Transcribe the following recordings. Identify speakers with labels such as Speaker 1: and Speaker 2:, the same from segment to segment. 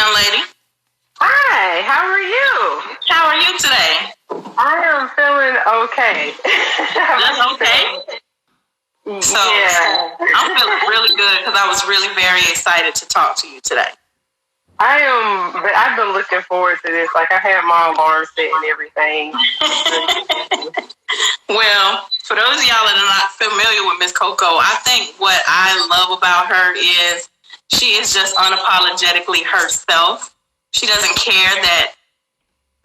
Speaker 1: young lady.
Speaker 2: Hi, how are you?
Speaker 1: How are you today?
Speaker 2: I am feeling okay.
Speaker 1: Just okay? So,
Speaker 2: yeah.
Speaker 1: I'm feeling really good because I was really very excited to talk to you today.
Speaker 2: I've been looking forward to this. Like, I had my alarm set and everything.
Speaker 1: Well, for those of y'all that are not familiar with Miss Koko, I think what I love about her is she is just unapologetically herself. She doesn't care that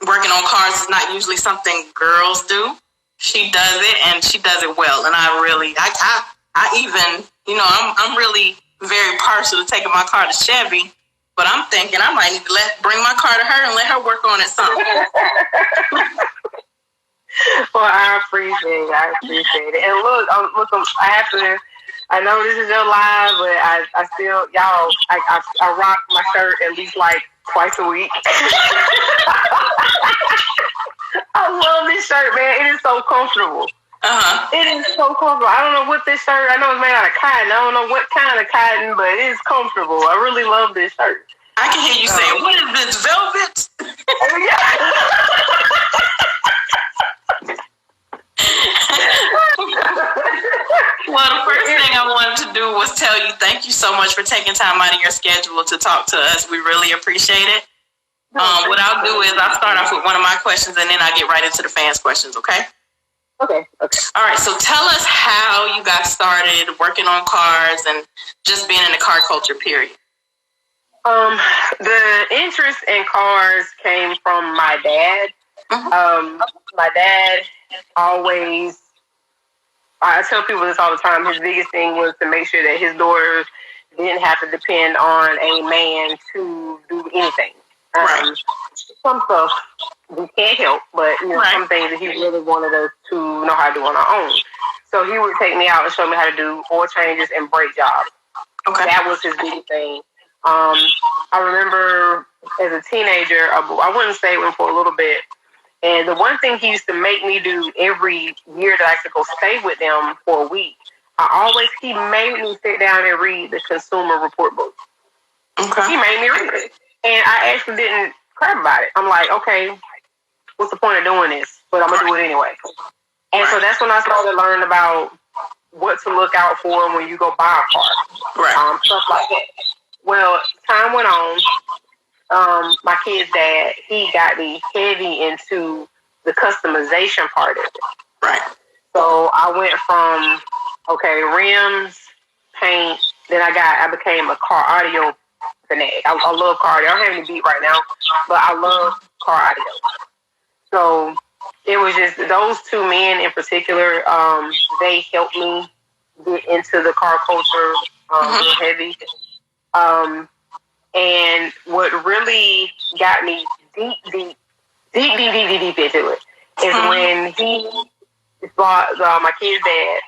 Speaker 1: working on cars is not usually something girls do. She does it, and she does it well. And I even, I'm really very partial to taking my car to Chevy. But I'm thinking I might need to bring my car to her and let her work on it some.
Speaker 2: Well, I appreciate it. And look, I know this is your live, but I still, y'all, I rock my shirt at least like twice a week. I love this shirt, man. It is so comfortable. It is so comfortable. I don't know what this shirt, I know it's made out of cotton. I don't know what kind of cotton, but it is comfortable. I really love this shirt.
Speaker 1: I can hear you saying, what is this, velvet? Well, the first thing I wanted to do was tell you thank you so much for taking time out of your schedule to talk to us. We really appreciate it. What I'll do is I'll start off with one of my questions and then I'll get right into the fans' questions, okay?
Speaker 2: Okay.
Speaker 1: All right, so tell us how you got started working on cars and just being in the car culture, period.
Speaker 2: The interest in cars came from my dad. My dad always, I tell people this all the time, his biggest thing was to make sure that his daughters didn't have to depend on a man to do anything. Some stuff we can't help, but some things that he really wanted us to know how to do on our own. So he would take me out and show me how to do oil changes and brake jobs.
Speaker 1: Okay.
Speaker 2: That was his big thing. I remember as a teenager, I wouldn't stay with him for a little bit. And the one thing he used to make me do every year that I could go stay with them for a week, he made me sit down and read the Consumer Report book.
Speaker 1: Okay.
Speaker 2: He made me read it. And I actually didn't crap about it. I'm like, okay, what's the point of doing this? But I'm going to do it anyway. And so that's when I started learning about what to look out for when you go buy a car. Stuff like that. Well, time went on. My kid's dad, he got me heavy into the customization part of it.
Speaker 1: Right.
Speaker 2: So I went from, rims, paint, then I became a car audio fanatic. I love car audio. I don't have any beat right now, but I love car audio. So it was just those two men in particular, they helped me get into the car culture real heavy. And what really got me deep into it is when he bought my kid's dad.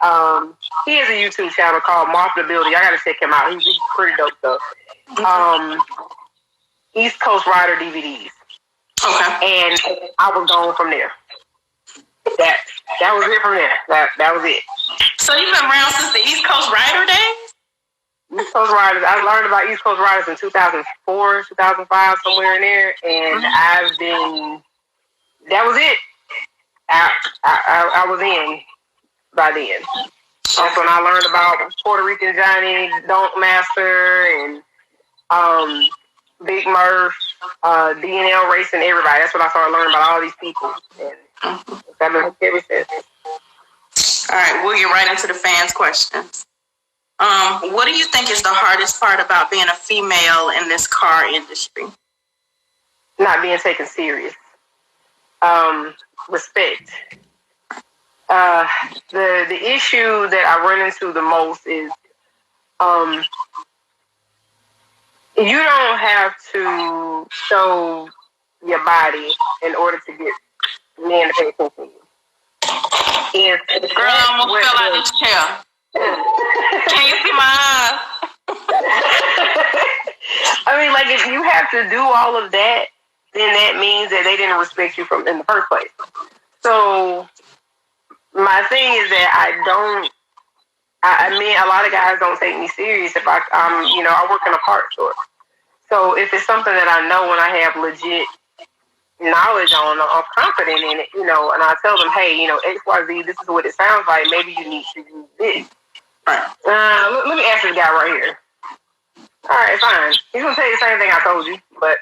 Speaker 2: He has a YouTube channel called Marketability. I gotta check him out. He's pretty dope stuff. East Coast Rider DVDs. Okay. And I was going from there. That was it from there. That was it.
Speaker 1: So you've been around since the East Coast Rider days?
Speaker 2: East Coast Riders. I learned about East Coast Riders in 2004, 2005, somewhere in there, and that was it. I was in by then. That's when I learned about Puerto Rican Johnny, Donk Master, and Big Murph, DNL Racing, everybody. That's when I started learning about all these people. And I've been ever since.
Speaker 1: All right, we'll get right into the fans' questions. What do you think is the hardest part about being a female in this car industry?
Speaker 2: Not being taken serious. Respect. The issue that I run into the most is you don't have to show your body in order to get men to pay attention to you.
Speaker 1: Girl, I'm gonna fill out this chair. Can you see my eyes?
Speaker 2: I mean, like, if you have to do all of that, then that means that they didn't respect you in the first place. So my thing is that I mean, a lot of guys don't take me serious if I work in a parts store. So if it's something that I know and I have legit knowledge on, I'm confident in it, and I tell them, hey, XYZ, this is what it sounds like. Maybe you need to use this.
Speaker 1: Right.
Speaker 2: Let me ask this guy right here. All right, fine. He's gonna tell you the same thing I told you, but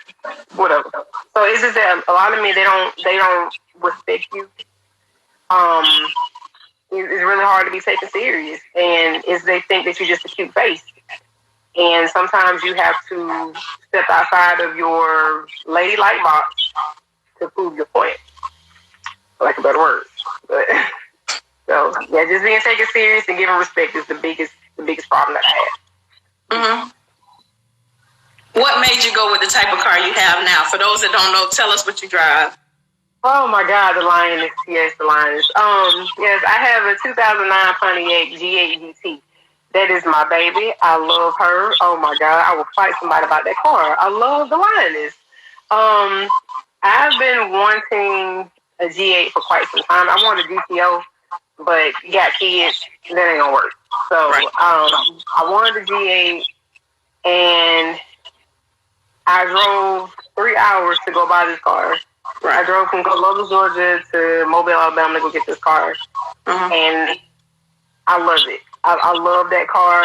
Speaker 2: whatever. So it's just that a lot of men, they don't respect you. It's really hard to be taken serious, and they think that you're just a cute face. And sometimes you have to step outside of your ladylike box to prove your point, for lack of better words. But so yeah, just being taken serious and giving respect is the biggest problem that I have.
Speaker 1: Mm-hmm. What made you go with the type of car you have now? For those that don't know, tell us what you drive.
Speaker 2: Oh my God, the Lioness. Yes, the Lioness. Yes, I have a 2009 Pontiac G8 GT. That is my baby. I love her. Oh my God, I will fight somebody about that car. I love the Lioness. I've been wanting a G8 for quite some time. I want a GTO, but you got kids, that ain't gonna work. So I wanted a G8, and I drove 3 hours to go buy this car. Right. I drove from Columbus, Georgia to Mobile, Alabama to go get this car. Mm-hmm. And I love it. I love that car.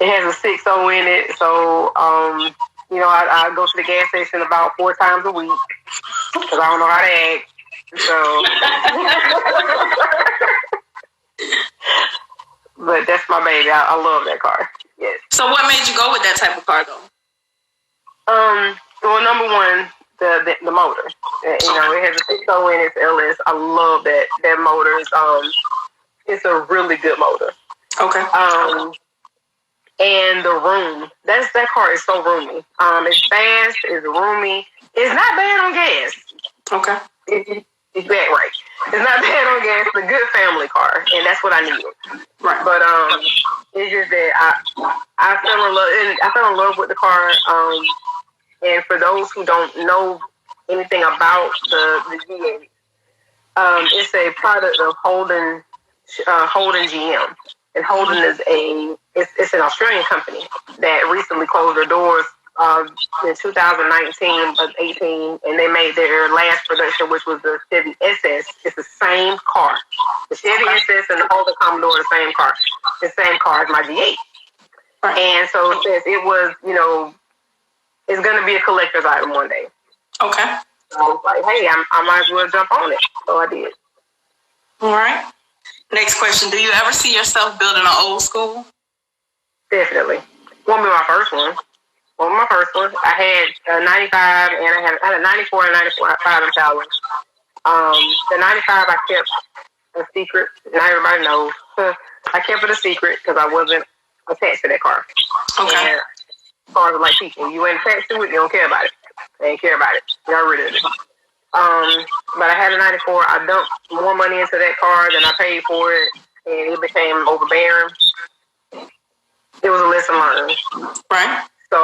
Speaker 2: It has a 6.0 in it. So, I go to the gas station about 4 times a week because I don't know how to act. So, but that's my baby. I love that car. Yes.
Speaker 1: So what made you go with that type of car, though?
Speaker 2: Well, number one, the motor. It has a 6.0 in its LS. I love that motor. It's a really good motor.
Speaker 1: Okay.
Speaker 2: And the room. That car is so roomy. It's fast. It's roomy. It's not bad on gas.
Speaker 1: Okay.
Speaker 2: It's that right. It's not bad on gas. It's a good family car, and that's what I need.
Speaker 1: Right.
Speaker 2: But it's just that I fell in love. And I fell in love with the car. And for those who don't know anything about the G8, it's a product of Holden GM, and Holden is it's an Australian company that recently closed their doors in 2019 or 18, and they made their last production, which was the Chevy SS. It's the same car. The Chevy SS and the Holden Commodore, the same car. The same car as my G8. Right. And so since it was, it's going to be a collector's item one day.
Speaker 1: Okay.
Speaker 2: So I was like, hey, I might as well jump on it. So I did.
Speaker 1: All right. Next question. Do you ever see yourself building an old school?
Speaker 2: Definitely. Won't be my first one. I had a 95 and I had a 94 and 95 in Talon. The 95 I kept a secret. Not everybody knows. I kept it a secret because I wasn't attached to that car.
Speaker 1: Okay.
Speaker 2: And cars are like people. You ain't attached to it, you don't care about it. They ain't care about it. You got rid of it. But I had a 94. I dumped more money into that car than I paid for it, and it became overbearing. It was a lesson learned.
Speaker 1: Right.
Speaker 2: So,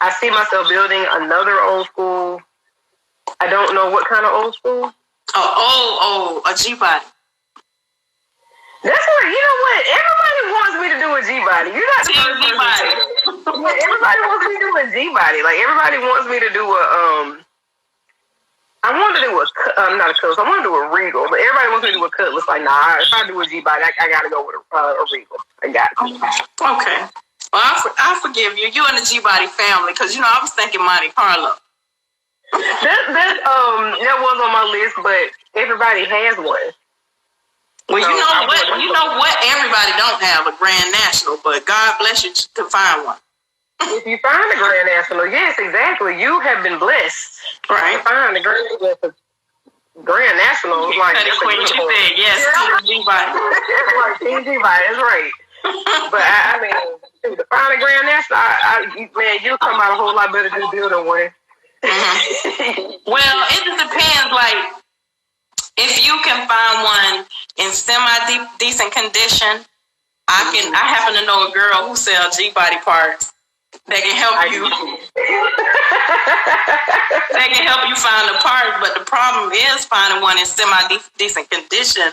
Speaker 2: I see myself building another old school. I don't know what kind of old school.
Speaker 1: A G-body.
Speaker 2: That's what, you know what? Everybody wants me to do a G-body. You're not the first person. Everybody wants me to do a G-body. Like, everybody wants me to do I want to do not a Cutlass. I want to do a Regal, but everybody wants me to do a Cutlass. Like, nah, if I do a G-body, I got to go with a Regal. I got to.
Speaker 1: Okay. Well, I forgive you. You and the G-body family, because, I was thinking Monte Carlo.
Speaker 2: That was on my list, but everybody has one.
Speaker 1: Well, so you know what? Everybody don't have a Grand National, but God bless you to find one.
Speaker 2: If you find a Grand National, yes, exactly. You have been blessed.
Speaker 1: Right.
Speaker 2: To find a Grand National. Like,
Speaker 1: Queen, you said yes. Yeah. G-body.
Speaker 2: Right, Team G-body, that's right. But I mean, to find a Grand National, man, you'll come out a whole lot better than building one.
Speaker 1: Mm-hmm. Well, it just depends. Like, if you can find one in semi-decent condition, I happen to know a girl who sells G-body parts that can help you. They can help you find the parts, but the problem is finding one in semi-decent condition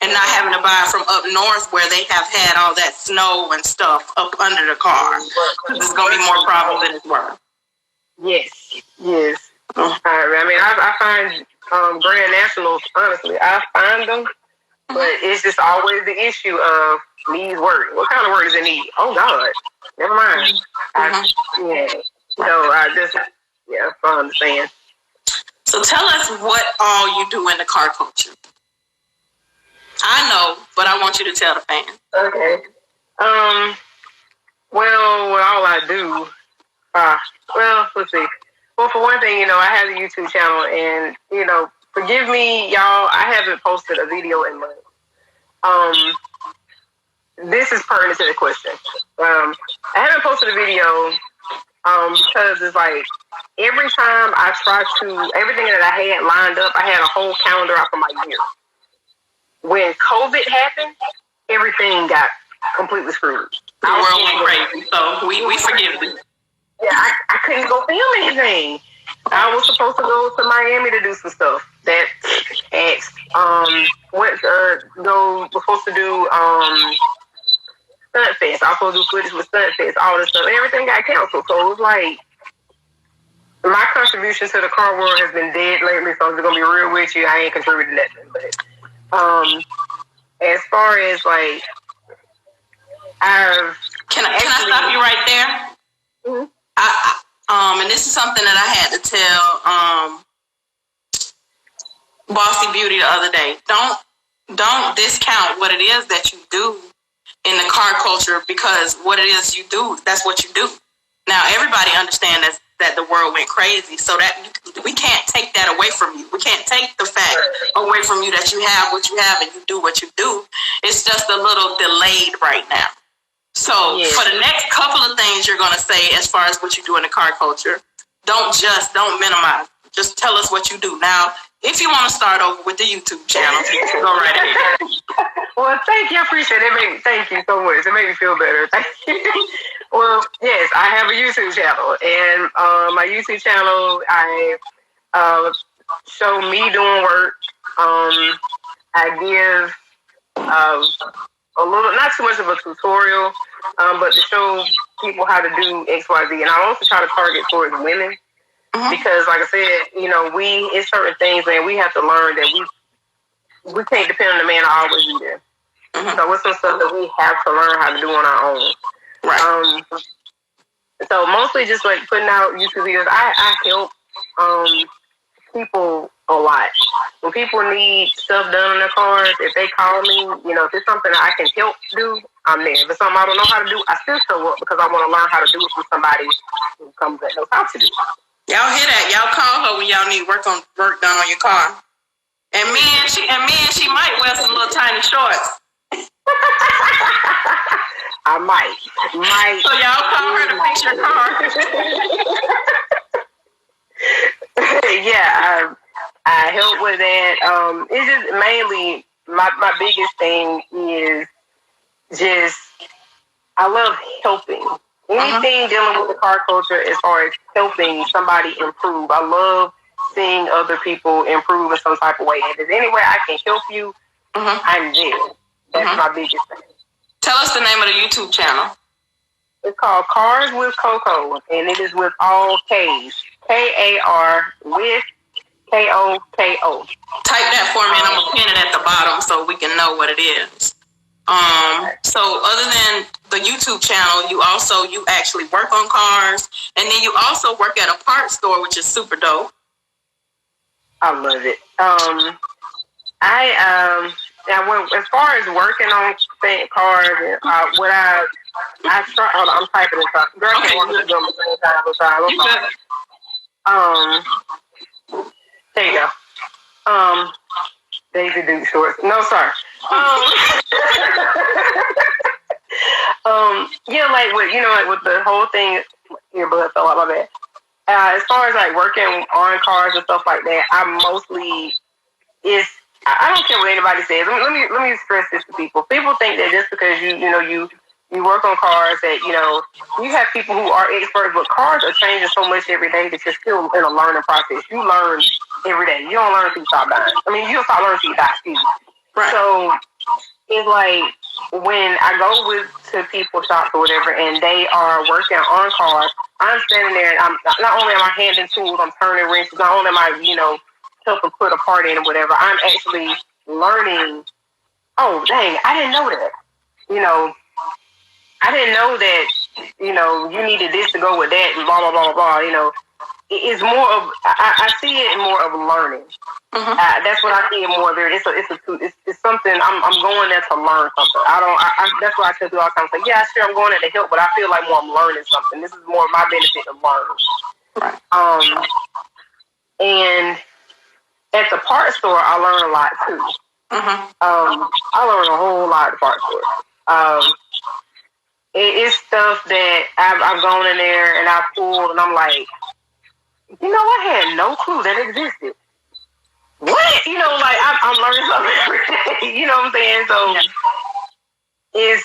Speaker 1: and not having to buy from up north where they have had all that snow and stuff up under the car. It's going to be more problem than it's worth.
Speaker 2: Yes. I mean, I find Grand Nationals, honestly, I find them, but it's just always the issue of needs work. What kind of work does it need? Oh, God. Never mind. I understand.
Speaker 1: So tell us what all you do in the car culture. I know, but I want you to tell the fans.
Speaker 2: Okay. Well, what all I do, let's see. Well, for one thing, I have a YouTube channel, and, forgive me, y'all, I haven't posted a video in months. This is pertinent to the question. I haven't posted a video because it's like every time I try to, everything that I had lined up, I had a whole calendar out for my year. When COVID happened, everything got completely screwed.
Speaker 1: The world went crazy, so we forgive you.
Speaker 2: Yeah, I couldn't go film anything. I was supposed to go to Miami to do some stuff. That was supposed to do Stunt Fest. I was supposed to do footage with Stunt Fest, all this stuff. Everything got canceled. So it was like my contribution to the car world has been dead lately, so I'm just gonna be real with you. I ain't contributed nothing. But as far as like
Speaker 1: Can I stop you right there?
Speaker 2: Mm-hmm.
Speaker 1: And this is something that I had to tell Bossy Beauty the other day. Don't discount what it is that you do in the car culture, because what it is you do, that's what you do. Now everybody understands that the world went crazy, so that we can't take that away from you. We can't take the fact away from you that you have what you have and you do what you do. It's just a little delayed right now. So for the next couple of things you're going to say as far as what you do in the car culture, don't minimize. Just tell us what you do. Now, if you want to start over with the YouTube channel, go right ahead.
Speaker 2: Well, thank you. I appreciate it. Thank you so much. It made me feel better. Thank you. Well, yes, I have a YouTube channel. And my YouTube channel, I show me doing work. I give a little, not too much of a tutorial, but to show people how to do X, Y, Z. And I also try to target towards women. Because, like I said, it's certain things, man, we have to learn that we can't depend on the man to always be there. So it's some stuff that we have to learn how to do on our own.
Speaker 1: Right.
Speaker 2: So mostly just like putting out YouTube videos. I help people a lot. When people need stuff done in their cars, if they call me, if it's something that I can help do, I'm there. If it's something I don't know how to do, I still show up because I want to learn how to do it from somebody who comes that knows how to do it.
Speaker 1: Y'all hear that? Y'all call her when y'all need work done on your car. And me and she might wear some little tiny shorts.
Speaker 2: I might.
Speaker 1: So y'all call her to fix your car.
Speaker 2: Yeah, I help with that. It's just mainly my biggest thing is just I love helping. Anything dealing with the car culture as far as helping somebody improve. I love seeing other people improve in some type of way. If there's any way I can help you, I'm there. That's my biggest thing.
Speaker 1: Tell us the name of the YouTube channel.
Speaker 2: It's called Cars with Koko, and it is with all K's. Kar with Koko.
Speaker 1: Type that for me, and I'm going to pin it at the bottom so we can know what it is. So other than the YouTube channel, you actually work on cars, and then you also work at a parts store, which is super dope.
Speaker 2: I love it. As far as working on cars, what I try. Hold on, I'm typing this up. Girl, I can't want to do them at the same time. There you go. Daisy Duke shorts. No, sorry. Like with the whole thing, your blood fell out my bed. As far as like working on cars and stuff like that, I don't care what anybody says. Let me stress this to people. People think that just because you work on cars that you have people who are experts, but cars are changing so much every day that you're still in a learning process. You learn every day. You don't learn until you stop dying. I mean, you don't stop learning until you die. Right. So is like when I go to people shops or whatever, and they are working on cars. I'm standing there, and I'm not only am I handing tools, I'm turning wrenches. Not only am I, helping put a part in or whatever. I'm actually learning. Oh, dang! I didn't know that. I didn't know that. You needed this to go with that, and blah blah blah blah. It's more of I see it more of learning. Mm-hmm. That's what I see it more of. It's something I'm going there to learn something. That's what I tell people all the time. It's like, yeah, sure, I'm going there to help, but I feel like more I'm learning something. This is more of my benefit to learn. Right. And at the parts store, I learn a lot too. Mm-hmm. I learn a whole lot at the parts store. It's stuff that I've gone in there and I pulled, and I'm like, I had no clue that existed. What? I'm learning something every day. You know what I'm saying? So, is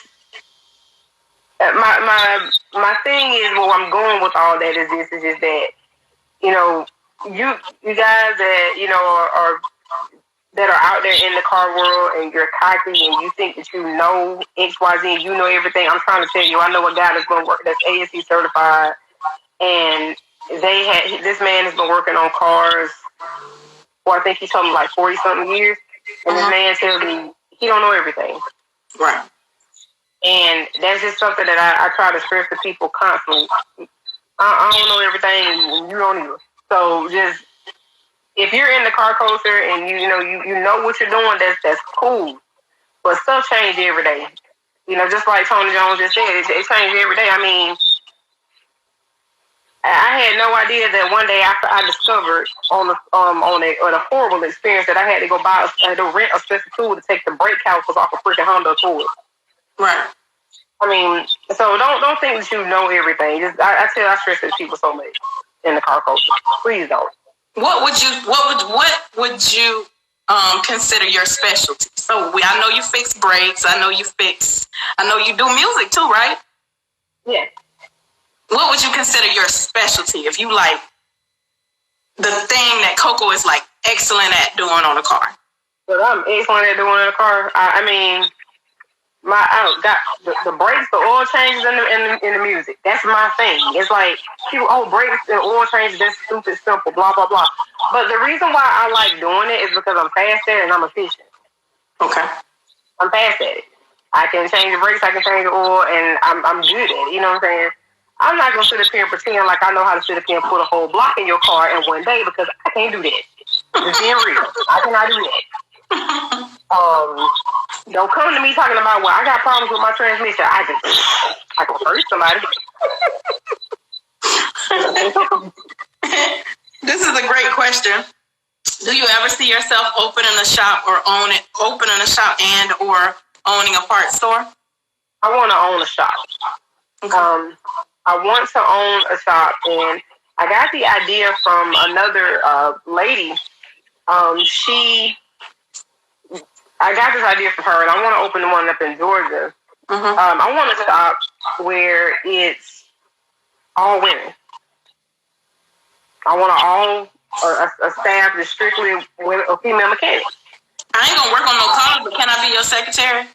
Speaker 2: my thing is, where I'm going with all that is just that, you guys that, are that are out there in the car world, and you're cocky and you think that you know XYZ and you know everything. I'm trying to tell you, I know a guy that's going to work, that's ASC certified, and this man has been working on cars for, I think he told me, like 40-something years, and this man tells me he don't know everything. Right. And that's just something that I try to stress to people constantly. I don't know everything, and you don't either. So just, if you're in the car culture and you know what you're doing, that's cool. But stuff changes every day. Just like Tony Jones just said, it changes every day. I mean, I had no idea that one day after I discovered on a horrible experience that I had to rent a special tool to take the brake calipers off a freaking Honda Accord. Right. I mean, so don't think that you know everything. Just I stress that people so much in the car culture. Please don't.
Speaker 1: What would you consider your specialty? So I know you fix brakes. I know you do music too, right?
Speaker 2: Yeah.
Speaker 1: What would you consider your specialty if you like the thing that Koko is like excellent at doing on a car?
Speaker 2: What I'm excellent at doing on a car, I mean, I got the brakes, the oil changes in the music. That's my thing. It's like people, brakes and oil changes, that's stupid simple, blah blah blah. But the reason why I like doing it is because I'm fast at it and I'm efficient. Okay. I'm fast at it. I can change the brakes, I can change the oil, and I'm good at it. You know what I'm saying? I'm not gonna sit up here and pretend like I know how to sit up here and put a whole block in your car in one day, because I can't do that. Just being real, I cannot do that. Don't come to me talking about, well, I got problems with my transmission. I can hurt somebody.
Speaker 1: This is a great question. Do you ever see yourself opening a shop or owning a shop and or owning a parts store?
Speaker 2: I want to own a shop. Okay. I want to own a shop, and I got the idea from another lady. I got this idea from her, and I want to open one up in Georgia. Mm-hmm. I want a shop where it's all women. I want a staff that's strictly female mechanics.
Speaker 1: I ain't gonna work on no cars, but can I be your secretary?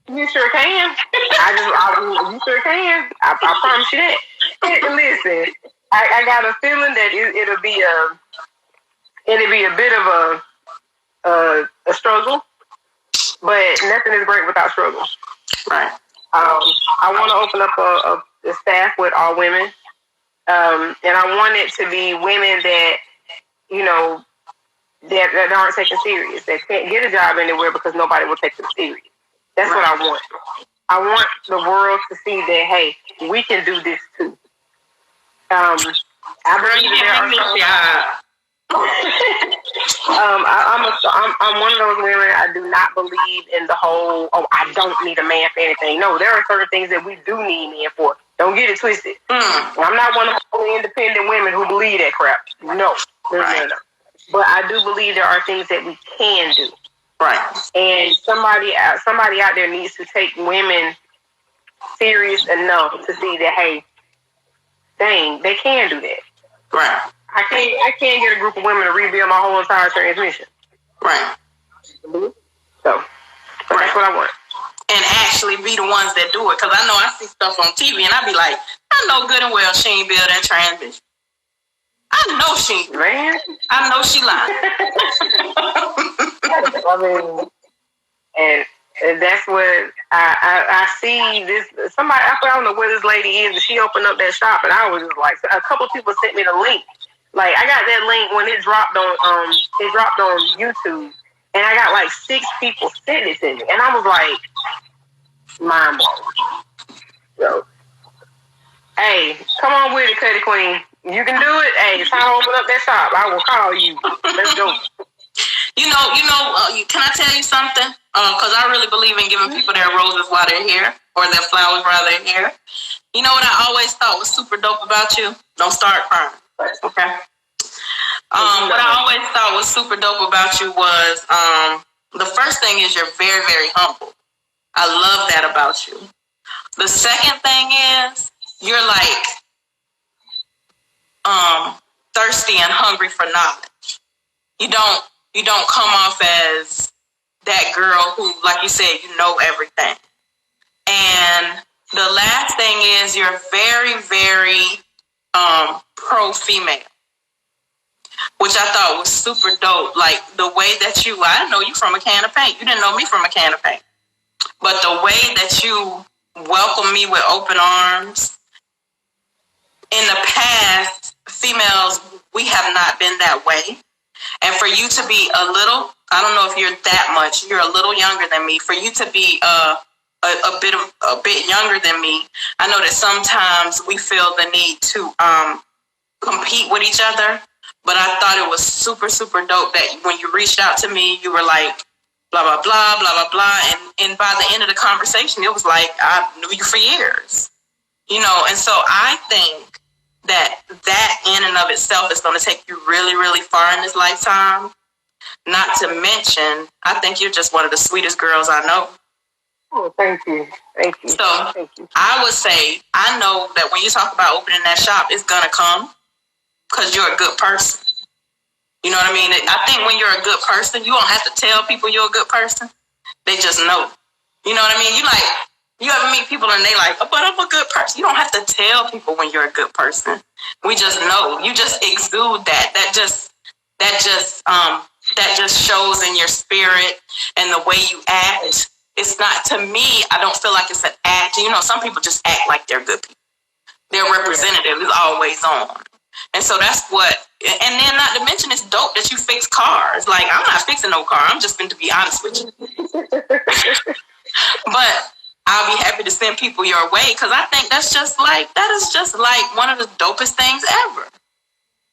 Speaker 2: You sure can. You sure can. I promise you that. Listen, I got a feeling that it'll be a bit of a struggle, but nothing is great without struggle. Right. I want to open up a staff with all women, and I want it to be women that that aren't taken serious, that can't get a job anywhere because nobody will take them serious. That's right. What I want. I want the world to see that, hey, we can do this too. I believe there are I'm one of those women. I do not believe in the whole, I don't need a man for anything. No, there are certain things that we do need men for. Don't get it twisted. I'm not one of those independent women who believe that crap. No. Right. No. But I do believe there are things that we can do. Right. And somebody out there needs to take women serious enough to see that, hey, dang, they can do that. Right. I can't get a group of women to rebuild my whole entire transmission. Right. So But that's what I want.
Speaker 1: And actually be the ones that do it. Because I know I see stuff on TV and I be like, I know good and well she ain't built that transmission. I know she.
Speaker 2: Man.
Speaker 1: I know she lying.
Speaker 2: I mean, and that's what I see this. Somebody, I don't know where this lady is, but she opened up that shop, and I was just like, a couple of people sent me the link. Like, I got that link when it dropped on YouTube, and I got like 6 people sent it to me, and I was like, mind blowing. So, hey, come on with it, Cuddy Queen. You can do it. Hey, it's time to open up that shop. I will call you. Let's go.
Speaker 1: Can I tell you something? Because I really believe in giving people their roses while they're here, or their flowers while they're here. You know what I always thought was super dope about you? Don't start crying. Okay. What I always thought was super dope about you was the first thing is you're very, very humble. I love that about you. The second thing is you're like thirsty and hungry for knowledge. You don't come off as that girl who, like you said, you know everything. And the last thing is you're very, very pro-female, which I thought was super dope. Like the way that I know you from a can of paint. You didn't know me from a can of paint. But the way that you welcome me with open arms, in the past, females, we have not been that way. And for you to be a little, I don't know if you're that much, you're a little younger than me. For you to be a bit younger than me, I know that sometimes we feel the need to compete with each other. But I thought it was super, super dope that when you reached out to me, you were like, blah, blah, blah, blah, blah, blah. And by the end of the conversation, it was like, I knew you for years. And so I think that in and of itself is going to take you really, really far in this lifetime. Not to mention, I think you're just one of the sweetest girls I know.
Speaker 2: Oh, thank you. Thank you.
Speaker 1: So
Speaker 2: thank you.
Speaker 1: I would say, I know that when you talk about opening that shop, it's going to come because you're a good person. You know what I mean? I think when you're a good person, you don't have to tell people you're a good person. They just know. You know what I mean? You ever meet people and they like, oh, but I'm a good person. You don't have to tell people when you're a good person. We just know. You just exude that. That just shows in your spirit and the way you act. It's not, to me, I don't feel like it's an act. Some people just act like they're good people. Their representative is always on. And so that's what, and then not to mention it's dope that you fix cars. Like, I'm not fixing no car. I'm just going to be honest with you. But I'll be happy to send people your way because I think that is just like one of the dopest things ever.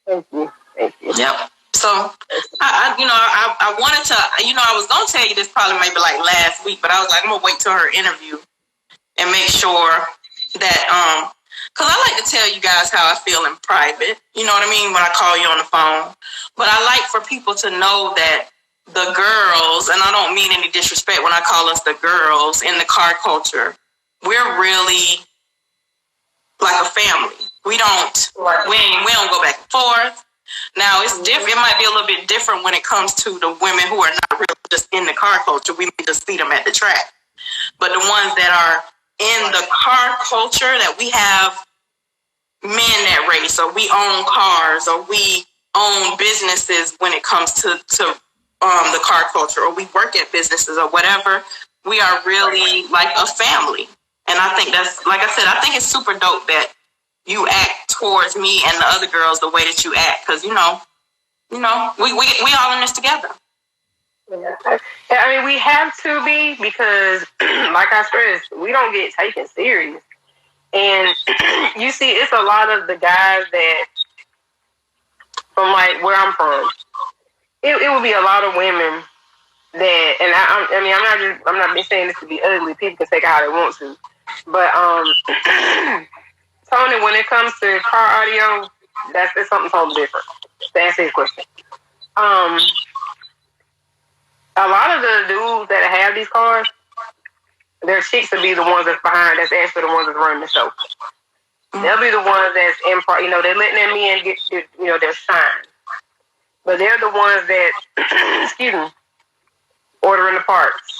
Speaker 2: Thank you. Thank you.
Speaker 1: Yep. So I wanted to, I was going to tell you this probably maybe like last week, but I was like, I'm going to wait till her interview and make sure that, because I like to tell you guys how I feel in private, you know what I mean, when I call you on the phone. But I like for people to know that the girls, and I don't mean any disrespect when I call us the girls in the car culture, we're really like a family. We don't go back and forth. Now, it's different. It might be a little bit different when it comes to the women who are not really just in the car culture. We may just see them at the track. But the ones that are in the car culture, that we have men that race, or we own cars, or we own businesses when it comes to the car culture, or we work at businesses or whatever, we are really like a family. And I think that's, like I said, I think it's super dope that you act towards me and the other girls the way that you act, because we all in this together.
Speaker 2: Yeah. I mean, we have to be, because like I stressed, we don't get taken serious. And you see, it's a lot of the guys that, from like where I'm from, it would be a lot of women that, and I'm not saying this to be ugly. People can take it how they want to, but Tony, when it comes to car audio, it's something totally different. To answer your question, a lot of the dudes that have these cars, their chicks will be the ones that's behind. That's actually the ones that's running the show. They'll be the ones that's in part. They're letting them in get their shine. But they're the ones that, ordering the parts.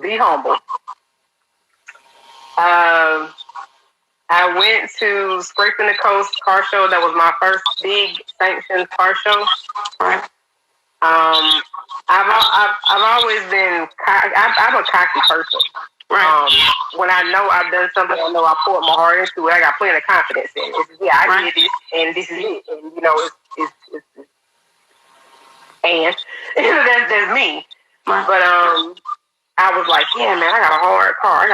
Speaker 2: Be humble. I went to Scraping the Coast car show. That was my first big sanctioned car show. I've always been. I'm a cocky person. When I know I've done something, I know I poured my heart into it. I got plenty of confidence in it. I did this, and this is it. And it's that's me. But I was like, yeah, man, I got a hard car.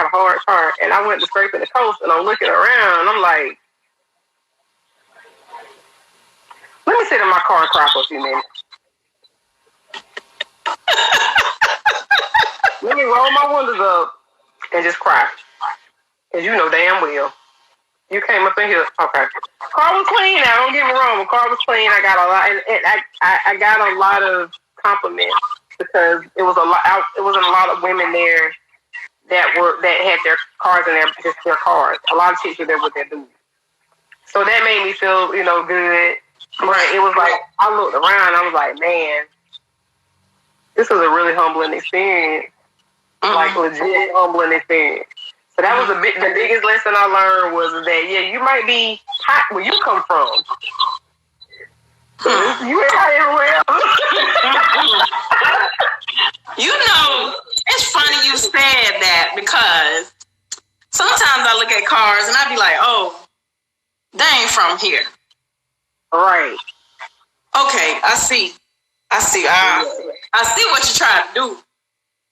Speaker 2: And I went to Scraping the Coast, and I'm looking around, and I'm like, let me sit in my car and cry for a few minutes. Let me roll my windows up and just cry. Because you know damn well. You came up in here, okay. Car was clean now, don't get me wrong. The car was clean. I got a lot, and I got a lot of compliments because it wasn't a lot of women there that had their cars in there, just their cars. A lot of chicks were there with their dudes. So that made me feel, good. But it was like, I looked around, I was like, man, this was a really humbling experience. Like, legit humbling experience. So that was the biggest lesson I learned was that, yeah, you might be hot where you come from. You ain't hot everywhere else.
Speaker 1: It's funny you said that because sometimes I look at cars and I be like, oh, they ain't from here.
Speaker 2: Right.
Speaker 1: Okay, I see. I see what you're trying to do.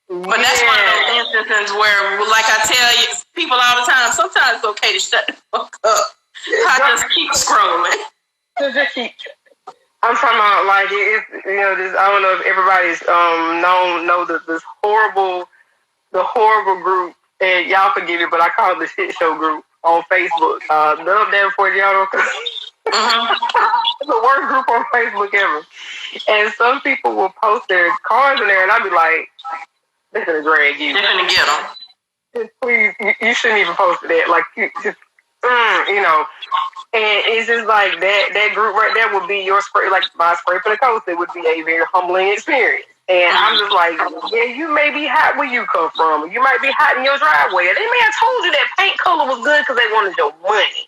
Speaker 1: But that's one of those instances where, like I tell you, people all the time, sometimes it's okay to shut the fuck up. I just keep scrolling.
Speaker 2: I'm talking about like this. I don't know if everybody's know this horrible group, and y'all forgive me, but I call it the shit show group on Facebook. Love them for y'all. It's the worst group on Facebook ever. And some people will post their cars in there, and I'll be like, they're gonna drag you.
Speaker 1: They're gonna get them.
Speaker 2: Please, you shouldn't even post that. Like, And it's just like that group right there would be your like by Scraping the Coast. It would be a very humbling experience. And I'm just like, yeah, you may be hot where you come from. You might be hot in your driveway. They may have told you that paint color was good because they wanted your money.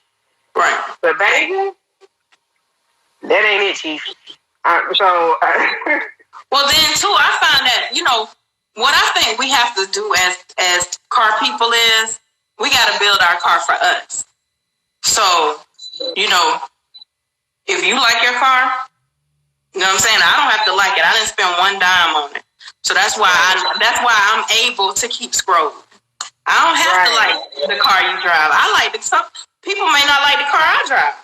Speaker 1: Right.
Speaker 2: But baby, that ain't it, Chief.
Speaker 1: Well, then too, I find that what I think we have to do as car people is we got to build our car for us. So, if you like your car, you know what I'm saying? I don't have to like it. I didn't spend one dime on it. So that's why I'm able to keep scrolling. I don't have to like the car you drive. I like it. Some people may not like the car I drive,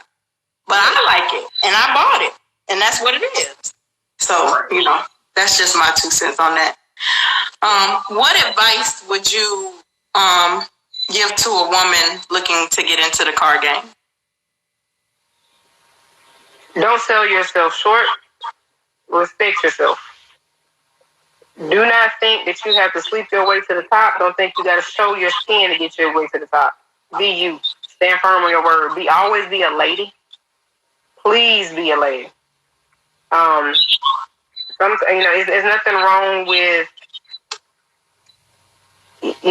Speaker 1: but I like it and I bought it, and that's what it is. So, that's just my 2 cents on that. What advice would you give to a woman looking to get into the car game?
Speaker 2: Don't sell yourself short. Respect yourself. Do not think that you have to sleep your way to the top. Don't think you got to show your skin to get your way to the top. Be you. Stand firm on your word. Always be a lady. Please be a lady. There's nothing wrong with, it's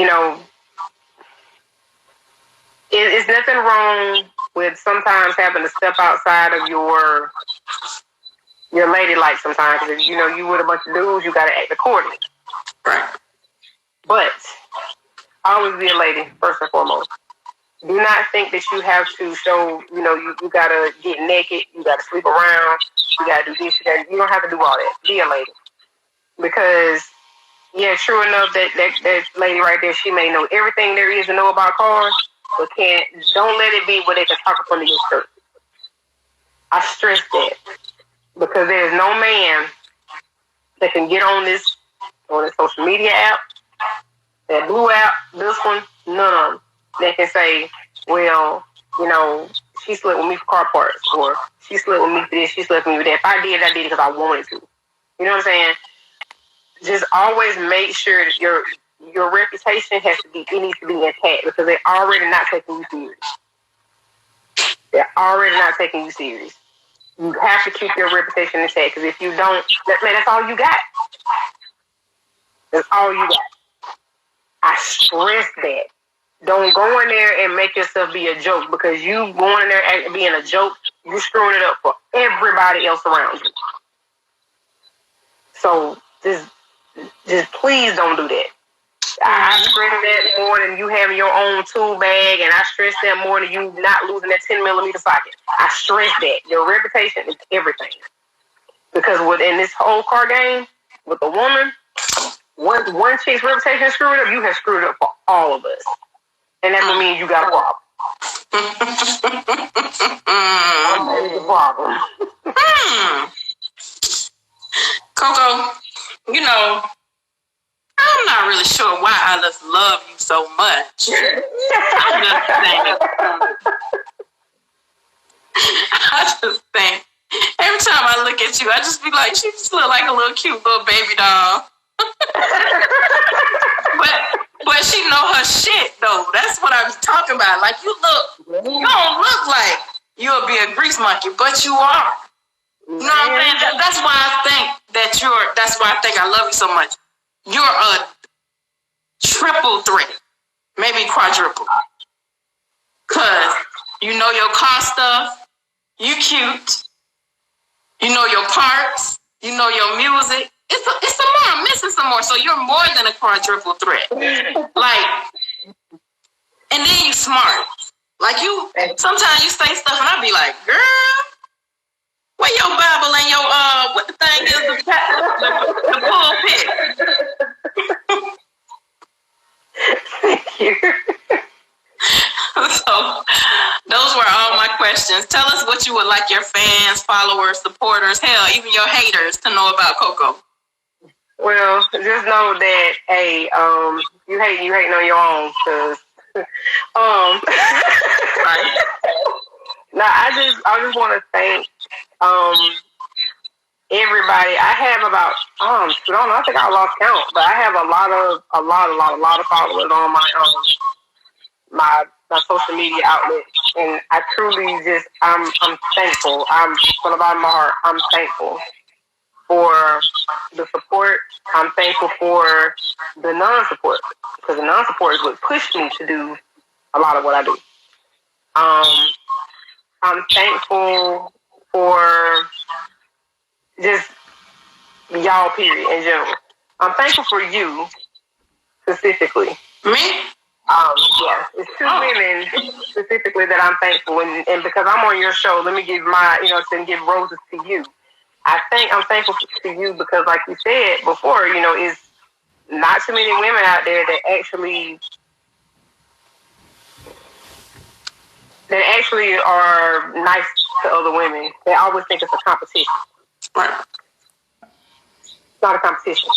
Speaker 2: nothing wrong with sometimes having to step outside of your ladylike sometimes. Because, you with a bunch of dudes, you got to act accordingly.
Speaker 1: Right.
Speaker 2: But always be a lady, first and foremost. Do not think that you have to show, you got to get naked, you got to sleep around, you got to do this, you don't have to do all that. Be a lady. Because, yeah, true enough, that lady right there, she may know everything there is to know about cars, but don't let it be where they can talk up under your skirt. I stress that. Because there's no man that can get on this social media app, that blue app, this one, none of them. They can say, well, she slept with me for car parts, or she slept with me for this, she slept with me for that. If I did it because I wanted to. You know what I'm saying? Just always make sure that your reputation needs to be intact, because they're already not taking you serious. They're already not taking you serious. You have to keep your reputation intact, because if you don't, that's all you got. That's all you got. I stress that. Don't go in there and make yourself be a joke, because you going in there and being a joke, you screwing it up for everybody else around you. So just please don't do that. I stress that more than you having your own tool bag, and I stress that more than you not losing that 10mm socket. I stress that. Your reputation is everything. Because within this whole car game, with a woman, one chick's reputation is screwed up, you have screwed up for all of us. And that would mean you got a problem. That's the problem.
Speaker 1: Koko, you know, I'm not really sure why I just love you so much. I just think every time I look at you, I just be like, she just look like a little cute little baby doll. But she know her shit though. That's what I'm talking about. Like you don't look like you'll be a grease monkey, but you are. You know what I'm saying? That's why I think that's why I think I love you so much. You're a triple threat, maybe quadruple. Cause you know your car stuff, you cute, you know your parts, you know your music. It's some more. I'm missing some more. So you're more than a quadruple threat. Like, and then you smart. Like you, sometimes you say stuff and I be like, girl, where your Bible and your what the thing is, the pulpit.
Speaker 2: Thank you.
Speaker 1: So those were all my questions. Tell us what you would like your fans, followers, supporters, hell, even your haters to know about Koko.
Speaker 2: Well, just know that, hey, you hating on your own, cause, right. Now I just want to thank, everybody. I have about, I don't know, I think I lost count, but I have a lot of followers on my social media outlets, and I truly I'm thankful. From the bottom of my heart, I'm thankful for the support. I'm thankful for the non-support, because the non-support is what pushed me to do a lot of what I do. I'm thankful for just y'all, period, in general. I'm thankful for you specifically.
Speaker 1: Me?
Speaker 2: Yeah, it's two women specifically that I'm thankful, and because I'm on your show, let me give to give roses to you. I'm thankful to you because, like you said before, it's not too many women out there that actually are nice to other women. They always think it's a competition.
Speaker 1: Right.
Speaker 2: It's not a competition.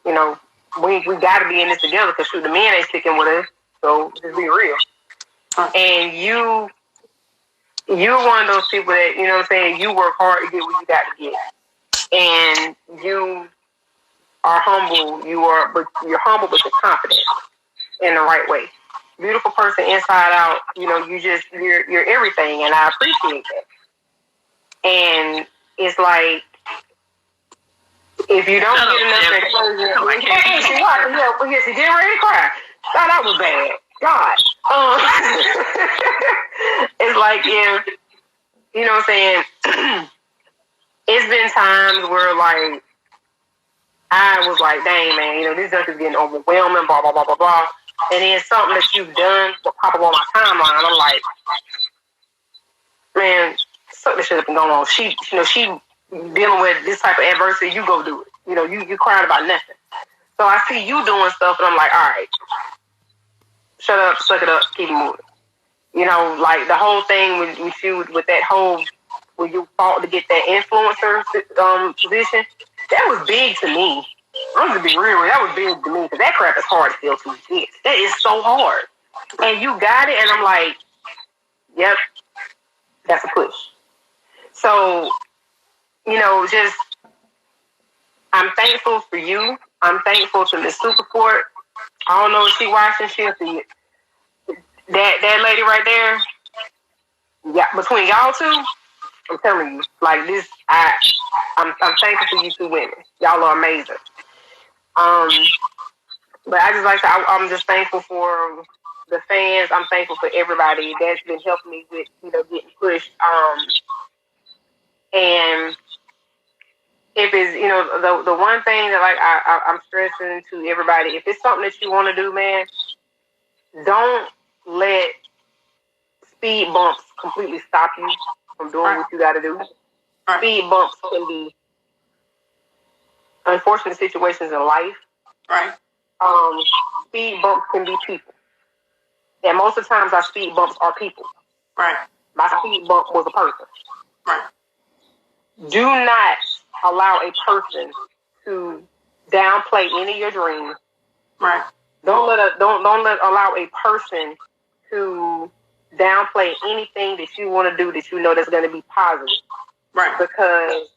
Speaker 2: We got to be in this together, because the men ain't sticking with us. So just be real. And you're one of those people that, you work hard to get what you got to get. And you are humble. You're humble, but you're confident in the right way. Beautiful person inside out. You're everything, and I appreciate that. And it's like, if you don't get enough encouragement, she getting ready to cry. God, that was bad. God. It's like, if, it's been times where, like, I was like, dang, man, this stuff is getting overwhelming, blah, blah, blah, blah, blah. And then something that you've done will pop up on my timeline, and I'm like, man, something should have been going on. She dealing with this type of adversity, you go do it. You crying about nothing. So I see you doing stuff, and I'm like, all right, shut up, suck it up, keep it moving. Like the whole thing with you, with that whole, when you fought to get that influencer position, that was big to me. I'm going to be real, that was big to me, because that crap is hard to feel to get. That is so hard. And you got it, and I'm like, yep, that's a push. So, just, I'm thankful for you. I'm thankful to Miss Superport. I don't know if she watching, she'll see it. That lady right there, yeah, between y'all two, I'm telling you, like this, I'm thankful for you two women. Y'all are amazing. But I just like to, I'm just thankful for the fans. I'm thankful for everybody that's been helping me with, getting pushed. And if it's, the one thing that like I'm stressing to everybody, if it's something that you want to do, man, don't let speed bumps completely stop you from doing what you got to do. Speed bumps can be unfortunate situations in life.
Speaker 1: Right.
Speaker 2: Speed bumps can be people. And most of the times our speed bumps are people.
Speaker 1: Right.
Speaker 2: My speed bump was a person.
Speaker 1: Right.
Speaker 2: Do not allow a person to downplay any of your dreams.
Speaker 1: Right.
Speaker 2: Don't allow a person to downplay anything that you want to do that you know that's going to be positive.
Speaker 1: Right.
Speaker 2: Because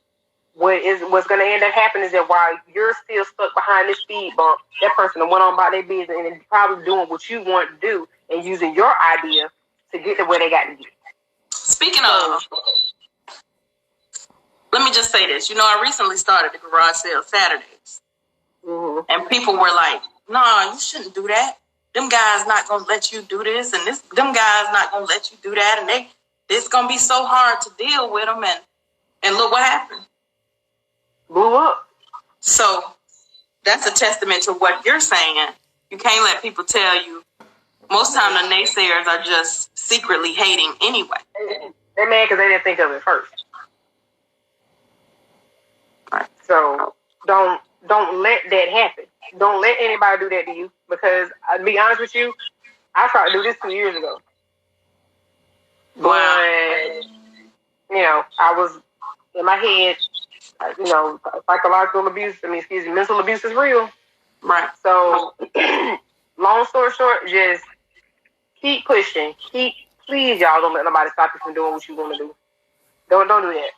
Speaker 2: what's going to end up happening is that while you're still stuck behind this speed bump, that person went on about their business and is probably doing what you want to do and using your idea to get to where they got to get.
Speaker 1: Speaking of, let me just say this. I recently started the garage sale Saturdays.
Speaker 2: Mm-hmm.
Speaker 1: And people were like, no, you shouldn't do that. Them guys not going to let you do this. And them guys not going to let you do that. And it's going to be so hard to deal with them. And look what happened.
Speaker 2: Blew up.
Speaker 1: So that's a testament to what you're saying. You can't let people tell you. Most time the naysayers are just secretly hating anyway.
Speaker 2: They're mad because they didn't think of it first.
Speaker 1: Right.
Speaker 2: So don't let that happen. Don't let anybody do that to you. Because to be honest with you, I tried to do this 2 years ago. But I was in my head. Psychological abuse. Mental abuse is real.
Speaker 1: Right.
Speaker 2: So, long story short, just keep pushing. Please, y'all, don't let nobody stop you from doing what you want to do. Don't do that.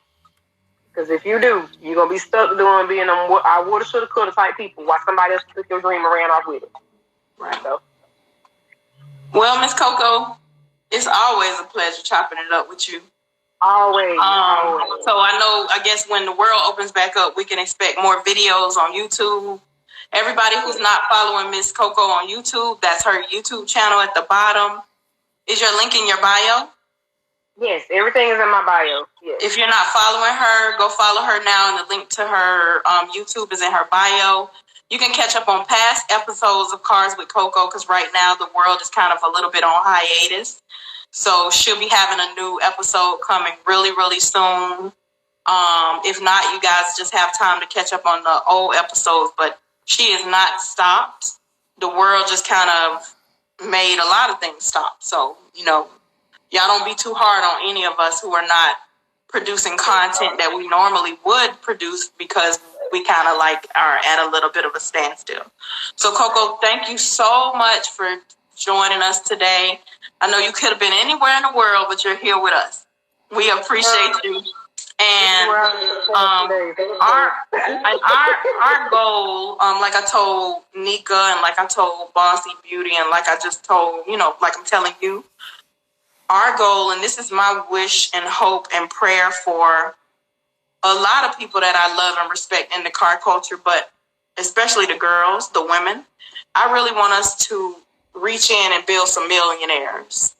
Speaker 2: Because if you do, you're going to be stuck being them I woulda, shoulda, coulda type people while somebody else took your dream and ran off with it.
Speaker 1: Right.
Speaker 2: So.
Speaker 1: Well, Miss Koko, it's always a pleasure chopping it up with you.
Speaker 2: Always.
Speaker 1: So I guess when the world opens back up, we can expect more videos on YouTube. Everybody who's not following Miss Koko on YouTube, that's her YouTube channel at the bottom. Is your link in your bio?
Speaker 2: Yes, everything is in my bio. Yes.
Speaker 1: If you're not following her, go follow her now, and the link to her YouTube is in her bio. You can catch up on past episodes of Cars with Koko because right now the world is kind of a little bit on hiatus. So she'll be having a new episode coming really, really soon. If not, you guys just have time to catch up on the old episodes. But she is not stopped. The world just kind of made a lot of things stop. So, y'all don't be too hard on any of us who are not producing content that we normally would produce because we kind of are at a little bit of a standstill. So, Koko, thank you so much for joining us today. I know you could have been anywhere in the world, but you're here with us. We appreciate you. And our goal, like I told Nika and like I told Bossy Beauty and like I just told, like I'm telling you, our goal, and this is my wish and hope and prayer for a lot of people that I love and respect in the car culture, but especially the girls, the women. I really want us to reach in and build some millionaires.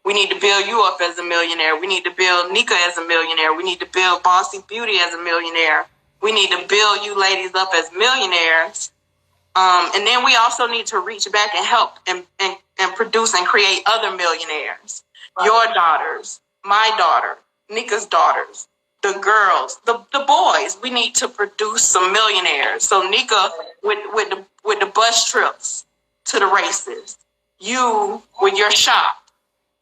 Speaker 1: We need to build you up as a millionaire. We need to build Nika as a millionaire. We need to build Bossy Beauty as a millionaire. We need to build you ladies up as millionaires. And then we also need to reach back and help and produce and create other millionaires. Your daughters, my daughter, Nika's daughters, the girls, the boys. We need to produce some millionaires. So Nika with the bus trips to the races. You with your shop.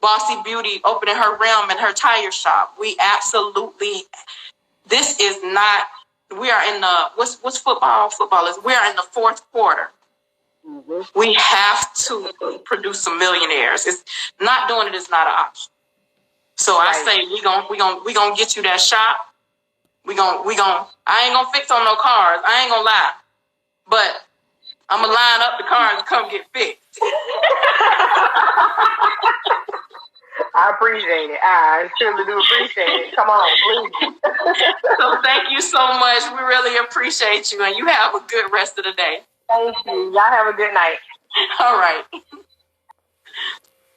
Speaker 1: Bossy Beauty opening her realm and her tire shop. We absolutely, this is not, we are in the, what's football? Football is, we are in the fourth quarter. Mm-hmm. We have to produce some millionaires. It's not doing it is not an option. So right. I say we gonna get you that shop. We gonna I ain't gonna fix on no cars. I ain't gonna lie. But I'm gonna line up the cars and come get fixed.
Speaker 2: I appreciate it. I truly do appreciate it. Come on, please.
Speaker 1: So thank you so much. We really appreciate you, and you have a good rest of the day.
Speaker 2: Thank you. Y'all have a good night.
Speaker 1: All right.